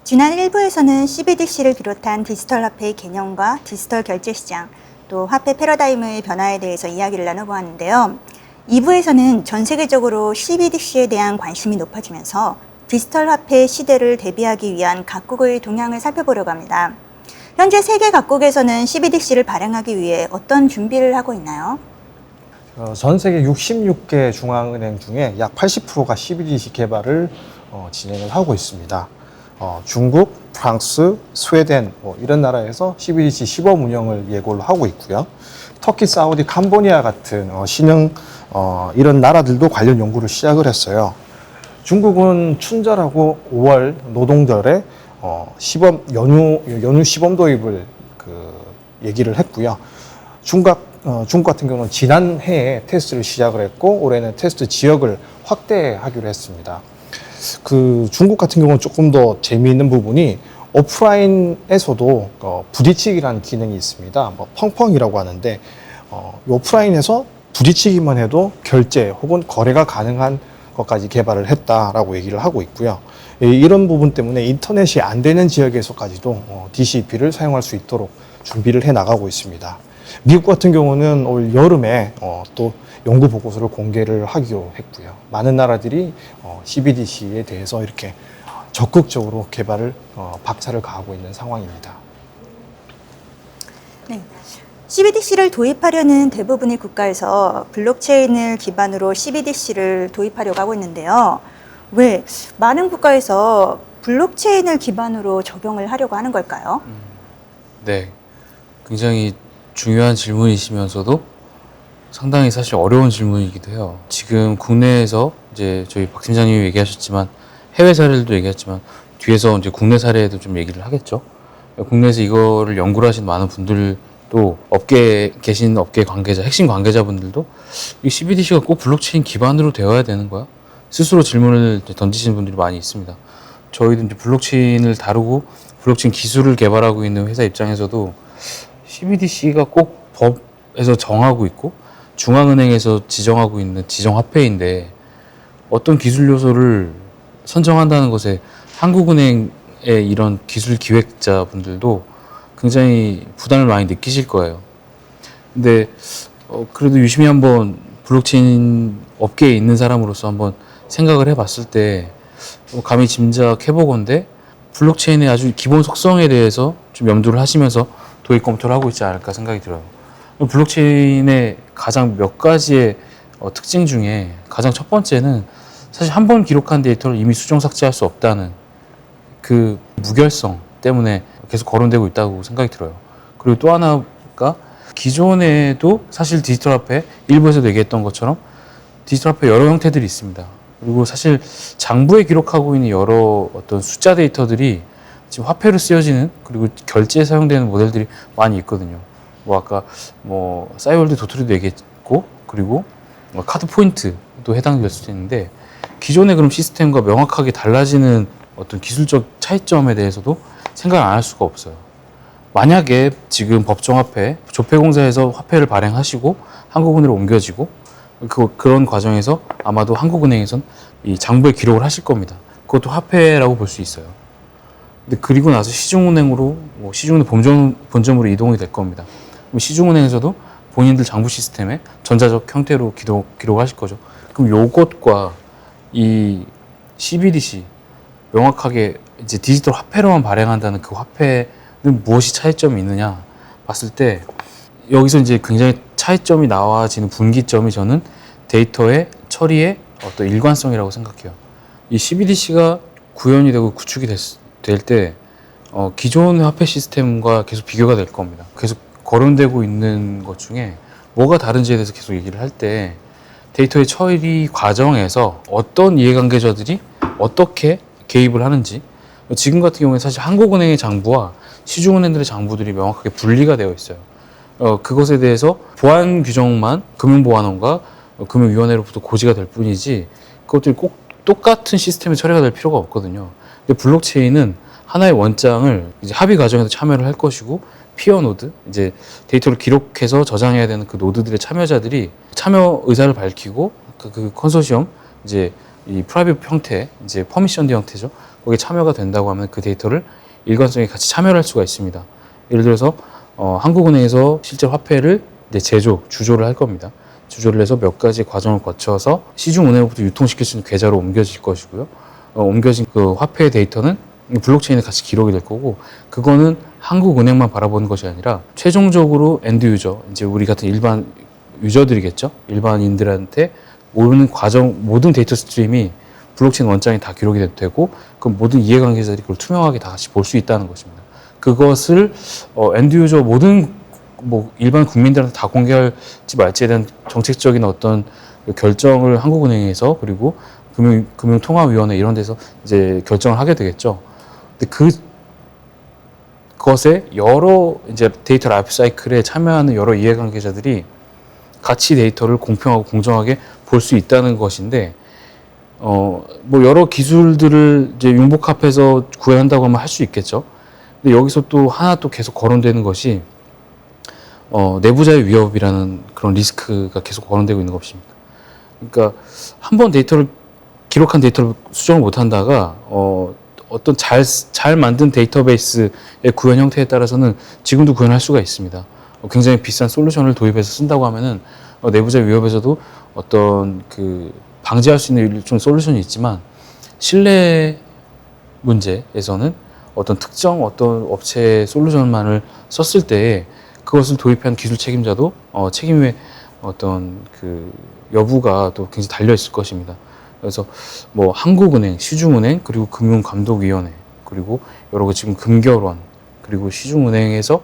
지난 1부에서는 CBDC를 비롯한 디지털 화폐의 개념과 디지털 결제 시장, 또 화폐 패러다임의 변화에 대해서 이야기를 나눠보았는데요. 2부에서는 전 세계적으로 CBDC에 대한 관심이 높아지면서 디지털 화폐 시대를 대비하기 위한 각국의 동향을 살펴보려고 합니다. 현재 세계 각국에서는 CBDC를 발행하기 위해 어떤 준비를 하고 있나요? 전 세계 66개 중앙은행 중에 약 80%가 CBDC 개발을 진행을 하고 있습니다. 중국, 프랑스, 스웨덴 이런 나라에서 CBDC 시범 운영을 예고를 하고 있고요. 터키, 사우디, 캄보디아 같은 신흥 이런 나라들도 관련 연구를 시작을 했어요. 중국은 춘절하고 5월 노동절에 시범 연휴 시범 도입을 얘기를 했고요. 중국 같은 경우는 지난 해에 테스트를 시작을 했고 올해는 테스트 지역을 확대하기로 했습니다. 중국 같은 경우는 조금 더 재미있는 부분이 오프라인에서도 부딪히기라는 기능이 있습니다. 펑펑이라고 하는데 오프라인에서 부딪히기만 해도 결제 혹은 거래가 가능한 것까지 개발을 했다라고 얘기를 하고 있고요. 이런 부분 때문에 인터넷이 안 되는 지역에서까지도 DCP를 사용할 수 있도록 준비를 해 나가고 있습니다. 미국 같은 경우는 올 여름에 또 연구 보고서를 공개를 하기로 했고요. 많은 나라들이 CBDC에 대해서 이렇게 적극적으로 개발을 박차를 가하고 있는 상황입니다. 네. CBDC를 도입하려는 대부분의 국가에서 블록체인을 기반으로 CBDC를 도입하려고 하고 있는데요. 왜 많은 국가에서 블록체인을 기반으로 적용을 하려고 하는 걸까요? 네, 굉장히 중요한 질문이시면서도 상당히 사실 어려운 질문이기도 해요. 지금 국내에서 이제 저희 박 팀장님이 얘기하셨지만 해외 사례들도 얘기했지만 뒤에서 이제 국내 사례도 좀 얘기를 하겠죠. 국내에서 이거를 연구를 하신 많은 분들도 업계에 계신 업계 관계자, 핵심 관계자분들도 이 CBDC가 꼭 블록체인 기반으로 되어야 되는 거야? 스스로 질문을 던지시는 분들이 많이 있습니다. 저희도 이제 블록체인을 다루고 블록체인 기술을 개발하고 있는 회사 입장에서도 CBDC가 꼭 법에서 정하고 있고 중앙은행에서 지정하고 있는 지정화폐인데 어떤 기술 요소를 선정한다는 것에 한국은행의 이런 기술 기획자분들도 굉장히 부담을 많이 느끼실 거예요. 근데 그래도 유심히 한번 블록체인 업계에 있는 사람으로서 한번 생각을 해봤을 때 감히 짐작해보건대 블록체인의 아주 기본 속성에 대해서 좀 염두를 하시면서 도입 검토를 하고 있지 않을까 생각이 들어요. 블록체인의 가장 몇 가지의 특징 중에 가장 첫 번째는 사실 한 번 기록한 데이터를 이미 수정 삭제할 수 없다는 그 무결성 때문에 계속 거론되고 있다고 생각이 들어요. 그리고 또 하나가 기존에도 사실 디지털 화폐, 일부에서도 얘기했던 것처럼 디지털 화폐 여러 형태들이 있습니다. 그리고 사실 장부에 기록하고 있는 여러 어떤 숫자 데이터들이 지금 화폐로 쓰여지는 그리고 결제에 사용되는 모델들이 많이 있거든요. 아까 싸이월드 도토리도 얘기했고 그리고 카드 포인트도 해당될 수도 있는데 기존의 그럼 시스템과 명확하게 달라지는 어떤 기술적 차이점에 대해서도 생각을 안 할 수가 없어요. 만약에 지금 법정화폐, 조폐공사에서 화폐를 발행하시고 한국은행으로 옮겨지고 그런 과정에서 아마도 한국은행에선 이 장부에 기록을 하실 겁니다. 그것도 화폐라고 볼 수 있어요. 근데 그리고 나서 시중은행으로 시중은행 본점으로 이동이 될 겁니다. 시중은행에서도 본인들 장부 시스템에 전자적 형태로 기록하실 거죠. 그럼 요것과 이 CBDC 명확하게 이제 디지털 화폐로만 발행한다는 그 화폐는 무엇이 차이점이 있느냐 봤을 때 여기서 이제 굉장히 차이점이 나와지는 분기점이 저는 데이터의 처리의 어떤 일관성이라고 생각해요. 이 CBDC가 구현이 되고 구축이 될 때 기존의 화폐 시스템과 계속 비교가 될 겁니다. 계속 거론되고 있는 것 중에 뭐가 다른지에 대해서 계속 얘기를 할 때 데이터의 처리 과정에서 어떤 이해관계자들이 어떻게 개입을 하는지 지금 같은 경우에 사실 한국은행의 장부와 시중은행들의 장부들이 명확하게 분리가 되어 있어요. 그것에 대해서 보안 규정만 금융보안원과 금융위원회로부터 고지가 될 뿐이지 그것들이 꼭 똑같은 시스템에 처리가 될 필요가 없거든요. 근데 블록체인은 하나의 원장을 이제 합의 과정에서 참여를 할 것이고 피어 노드, 이제 데이터를 기록해서 저장해야 되는 그 노드들의 참여자들이 참여 의사를 밝히고 그 컨소시엄, 이제 이 프라이빗 형태, 이제 퍼미션드 형태죠. 거기에 참여가 된다고 하면 그 데이터를 일관성에 같이 참여를 할 수가 있습니다. 예를 들어서 한국은행에서 실제 화폐를 이제 주조를 할 겁니다. 주조를 해서 몇 가지 과정을 거쳐서 시중은행으로부터 유통시킬 수 있는 계좌로 옮겨질 것이고요. 옮겨진 그 화폐의 데이터는 블록체인에 같이 기록이 될 거고, 그거는 한국은행만 바라보는 것이 아니라 최종적으로 엔드 유저, 이제 우리 같은 일반 유저들이겠죠. 일반인들한테 모든 데이터 스트림이 블록체인 원장이 다 기록이 되고, 그 모든 이해관계자들이 그걸 투명하게 다 같이 볼 수 있다는 것입니다. 그것을 엔드 유저 모든 일반 국민들한테 다 공개할지 말지에 대한 정책적인 어떤 결정을 한국은행에서, 그리고 금융통화위원회 이런 데서 이제 결정을 하게 되겠죠. 근데 그것에 여러 이제 데이터 라이프 사이클에 참여하는 여러 이해관계자들이 같이 데이터를 공평하고 공정하게 볼 수 있다는 것인데, 여러 기술들을 이제 융복합해서 구현한다고 하면 할 수 있겠죠. 근데 여기서 또 하나 또 계속 거론되는 것이 내부자의 위협이라는 그런 리스크가 계속 거론되고 있는 것입니다. 그러니까 한 번 기록한 데이터를 수정을 못한다가 어떤 잘 만든 데이터베이스의 구현 형태에 따라서는 지금도 구현할 수가 있습니다. 굉장히 비싼 솔루션을 도입해서 쓴다고 하면은 내부자 위협에서도 어떤 방지할 수 있는 일종 솔루션이 있지만, 신뢰 문제에서는 어떤 특정 어떤 업체의 솔루션만을 썼을 때에 그것을 도입한 기술 책임자도 책임의 어떤 여부가 또 굉장히 달려 있을 것입니다. 그래서 한국은행, 시중은행, 그리고 금융감독위원회, 그리고 여러 가 지금 금결원, 그리고 시중은행에서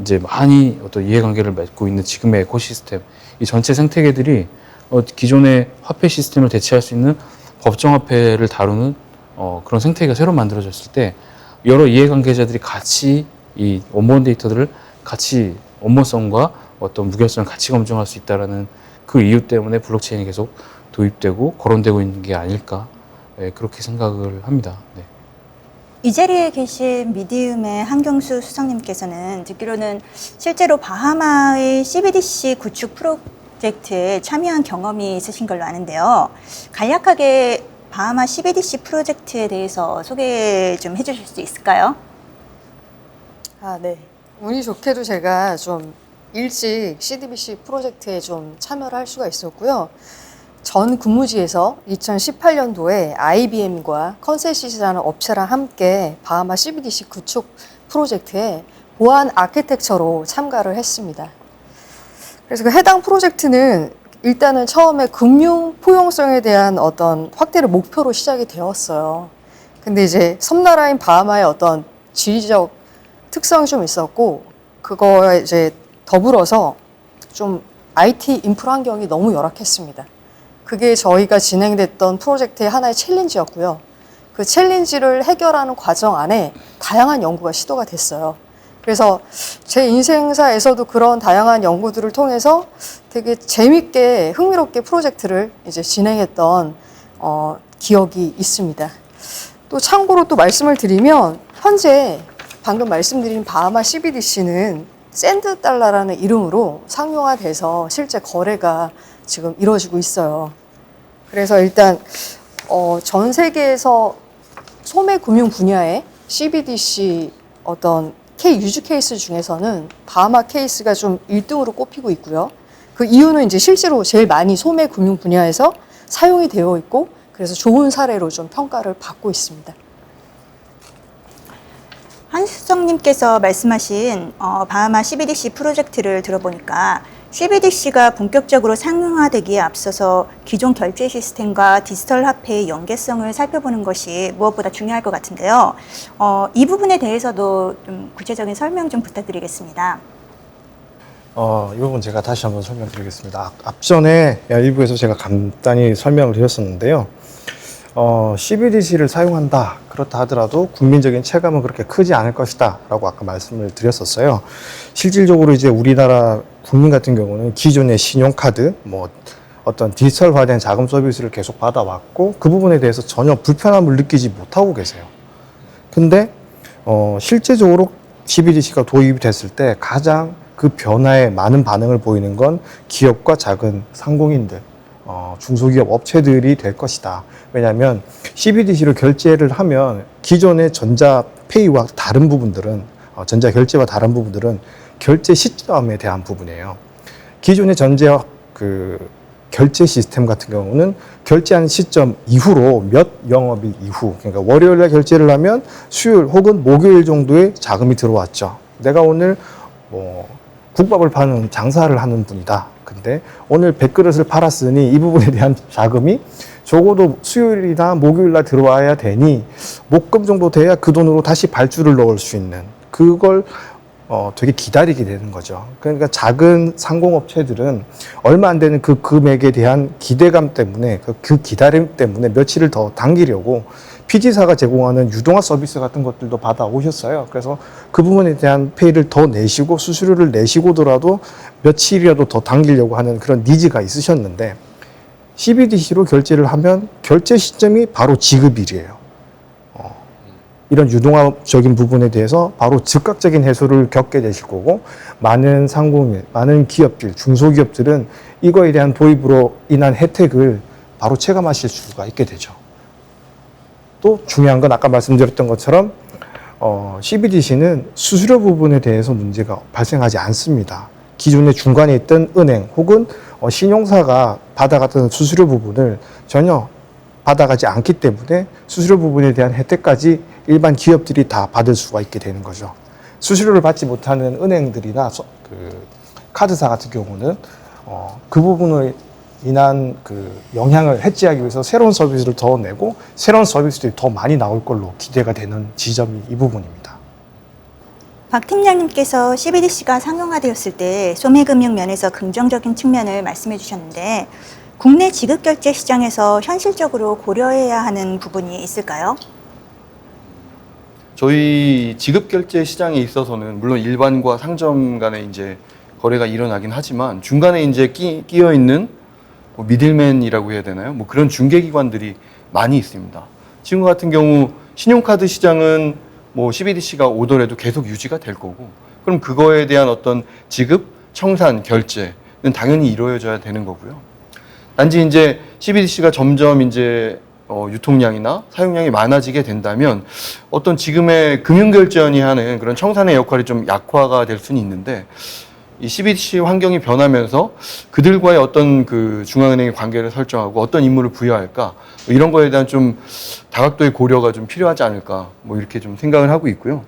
이제 많이 어떤 이해관계를 맺고 있는 지금의 에코시스템, 이 전체 생태계들이 기존의 화폐 시스템을 대체할 수 있는 법정화폐를 다루는 그런 생태계가 새로 만들어졌을 때, 여러 이해관계자들이 같이 이 원본 데이터들을 같이 원본성과 어떤 무결성을 같이 검증할 수 있다는 그 이유 때문에 블록체인이 계속 도입되고 거론되고 있는 게 아닐까, 그렇게 생각을 합니다. 네. 이 자리에 계신 미디움의 한경수 수석님께서는 듣기로는 실제로 바하마의 CBDC 구축 프로젝트에 참여한 경험이 있으신 걸로 아는데요. 간략하게 바하마 CBDC 프로젝트에 대해서 소개 좀 해주실 수 있을까요? 네. 운이 좋게도 제가 좀 일찍 CBDC 프로젝트에 좀 참여를 할 수가 있었고요. 전 근무지에서 2018년도에 IBM과 컨센시스라는 업체랑 함께 바하마 CBDC 구축 프로젝트에 보안 아키텍처로 참가를 했습니다. 그래서 그 해당 프로젝트는 일단은 처음에 금융 포용성에 대한 어떤 확대를 목표로 시작이 되었어요. 근데 이제 섬나라인 바하마의 어떤 지리적 특성이 좀 있었고, 그거에 이제 더불어서 좀 IT 인프라 환경이 너무 열악했습니다. 그게 저희가 진행됐던 프로젝트의 하나의 챌린지였고요. 그 챌린지를 해결하는 과정 안에 다양한 연구가 시도가 됐어요. 그래서 제 인생사에서도 그런 다양한 연구들을 통해서 되게 재밌게 흥미롭게 프로젝트를 이제 진행했던 기억이 있습니다. 또 참고로 또 말씀을 드리면, 현재 방금 말씀드린 바하마 CBDC는 샌드 달러라는 이름으로 상용화돼서 실제 거래가 지금 이루어지고 있어요. 그래서 일단 전 세계에서 소매 금융 분야의 CBDC 어떤 유즈 케이스 중에서는 바하마 케이스가 좀 1등으로 꼽히고 있고요. 그 이유는 이제 실제로 제일 많이 소매 금융 분야에서 사용이 되어 있고, 그래서 좋은 사례로 좀 평가를 받고 있습니다. 한 수석님께서 말씀하신 바하마 CBDC 프로젝트를 들어보니까 CBDC가 본격적으로 상용화되기에 앞서서 기존 결제 시스템과 디지털 화폐의 연계성을 살펴보는 것이 무엇보다 중요할 것 같은데요. 이 부분에 대해서도 좀 구체적인 설명 좀 부탁드리겠습니다. 이 부분 제가 다시 한번 설명드리겠습니다. 앞전에 일부에서 제가 간단히 설명을 드렸었는데요. CBDC를 사용한다, 그렇다 하더라도 국민적인 체감은 그렇게 크지 않을 것이다 라고 아까 말씀을 드렸었어요. 실질적으로 이제 우리나라 국민 같은 경우는 기존의 신용카드, 어떤 디지털화된 자금 서비스를 계속 받아왔고, 그 부분에 대해서 전혀 불편함을 느끼지 못하고 계세요. 근데 실제적으로 CBDC가 도입이 됐을 때 가장 그 변화에 많은 반응을 보이는 건 기업과 작은 상공인들, 중소기업 업체들이 될 것이다. 왜냐하면 CBDC로 결제를 하면 기존의 전자페이와 다른 부분들은 전자결제와 다른 부분들은 결제 시점에 대한 부분이에요. 기존의 결제 시스템 같은 경우는 결제한 시점 이후로 몇 영업일 이후, 그러니까 월요일에 결제를 하면 수요일 혹은 목요일 정도에 자금이 들어왔죠. 내가 오늘 국밥을 파는 장사를 하는 분이다. 근데 오늘 100그릇을 팔았으니 이 부분에 대한 자금이 적어도 수요일이나 목요일날 들어와야 되니 목금 정도 돼야 그 돈으로 다시 발주를 넣을 수 있는 그걸 되게 기다리게 되는 거죠. 그러니까 작은 상공업체들은 얼마 안 되는 그 금액에 대한 기대감 때문에 그 기다림 때문에 며칠을 더 당기려고 PG사가 제공하는 유동화 서비스 같은 것들도 받아오셨어요. 그래서 그 부분에 대한 페이를 더 내시고 수수료를 내시고더라도 며칠이라도 더 당기려고 하는 그런 니즈가 있으셨는데 CBDC로 결제를 하면 결제 시점이 바로 지급일이에요. 이런 유동화적인 부분에 대해서 바로 즉각적인 해소를 겪게 되실 거고 많은 상공인, 많은 기업들, 중소기업들은 이거에 대한 도입으로 인한 혜택을 바로 체감하실 수가 있게 되죠. 또 중요한 건 아까 말씀드렸던 것처럼 CBDC는 수수료 부분에 대해서 문제가 발생하지 않습니다. 기존에 중간에 있던 은행 혹은 신용사가 받아갔던 수수료 부분을 전혀 받아가지 않기 때문에 수수료 부분에 대한 혜택까지 일반 기업들이 다 받을 수가 있게 되는 거죠. 수수료를 받지 못하는 은행들이나 카드사 같은 경우는 그 부분을 인한 영향을 해지하기 위해서 새로운 서비스를 더 내고 새로운 서비스들이 더 많이 나올 걸로 기대가 되는 지점이 이 부분입니다. 박 팀장님께서 CBDC가 상용화되었을 때 소매금융 면에서 긍정적인 측면을 말씀해 주셨는데 국내 지급결제 시장에서 현실적으로 고려해야 하는 부분이 있을까요? 저희 지급결제 시장에 있어서는 물론 일반과 상점 간에 이제 거래가 일어나긴 하지만 중간에 이제 끼어 있는 미들맨이라고 해야 되나요? 그런 중개기관들이 많이 있습니다. 지금 같은 경우 신용카드 시장은 CBDC가 오더라도 계속 유지가 될 거고 그럼 그거에 대한 어떤 지급, 청산, 결제는 당연히 이루어져야 되는 거고요. 단지 이제 CBDC가 점점 이제 유통량이나 사용량이 많아지게 된다면 어떤 지금의 금융결제원이 하는 그런 청산의 역할이 좀 약화가 될 수는 있는데 이 CBDC 환경이 변하면서 그들과의 어떤 중앙은행의 관계를 설정하고 어떤 임무를 부여할까 이런 거에 대한 좀 다각도의 고려가 좀 필요하지 않을까 이렇게 좀 생각을 하고 있고요.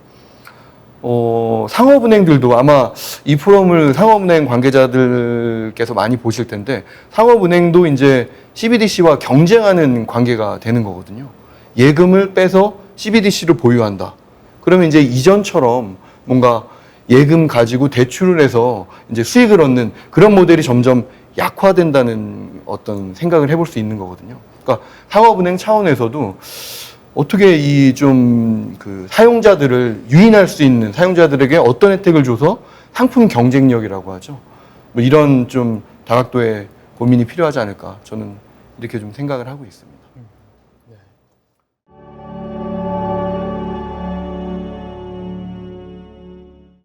상업은행들도 아마 이 포럼을 상업은행 관계자들께서 많이 보실 텐데 상업은행도 이제 CBDC와 경쟁하는 관계가 되는 거거든요. 예금을 빼서 CBDC를 보유한다. 그러면 이제 이전처럼 뭔가 예금 가지고 대출을 해서 이제 수익을 얻는 그런 모델이 점점 약화된다는 어떤 생각을 해볼 수 있는 거거든요. 그러니까 상업은행 차원에서도 어떻게 이 사용자들을 유인할 수 있는 사용자들에게 어떤 혜택을 줘서 상품 경쟁력이라고 하죠. 이런 좀 다각도의 고민이 필요하지 않을까 저는 이렇게 좀 생각을 하고 있습니다.